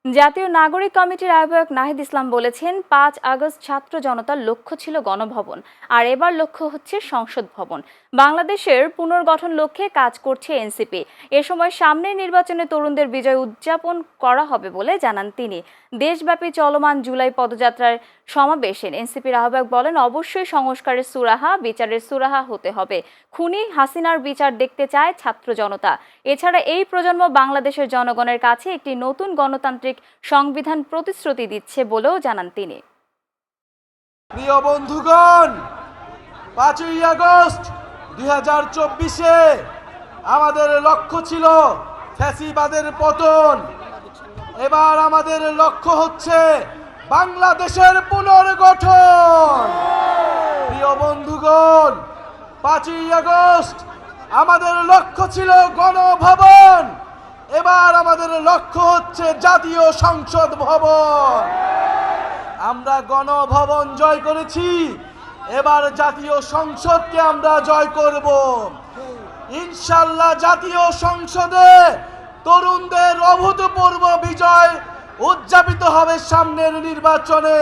জাতীয় নাগরিক কমিটির আহ্বায়ক নাহিদ ইসলাম বলেছেন, ৫ আগস্ট ছাত্র জনতার লক্ষ্য ছিল গণভবন, আর এবার লক্ষ্য হচ্ছে সংসদ ভবন। বাংলাদেশের পুনর্গঠন লক্ষ্যে কাজ করছে এনসিপি। এ সময় সামনের নির্বাচনে তরুণদের বিজয় উদযাপন করা হবে বলে জানান তিনি। দেশব্যাপী চলমান জুলাই পদযাত্রার সমাবেশে এনসিপির আহ্বায়ক বলেন, অবশ্যই সংস্কারের সুরাহা, বিচারের সুরাহা হতে হবে। খুনি হাসিনার বিচার দেখতে চায় ছাত্র জনতা। এছাড়া এই প্রজন্ম বাংলাদেশের জনগণের কাছে একটি নতুন গণতান্ত্রিক সংবিধান প্রতিশ্রুতি দিচ্ছে বলেও জানান তিনি। প্রিয় বন্ধুগণ, ৫ই আগস্ট ২০২৪-এ আমাদের লক্ষ্য ছিল ফ্যাসিবাদের পতন। এবার আমাদের লক্ষ্য হচ্ছে বাংলাদেশের পুনর্গঠন। প্রিয় বন্ধুগণ, ৫ই আগস্ট আমাদের লক্ষ্য ছিল গণভবন, এবার আমাদের লক্ষ্য হচ্ছে জাতীয় সংসদ ভবন। আমরা গণভবন জয় করেছি, এবার জাতীয় সংসদকে আমরা জয় করব। ইনশাআল্লাহ জাতীয় সংসদে তরুণদের অভূতপূর্ব বিজয় উদযাপিত হবে সামনের নির্বাচনে।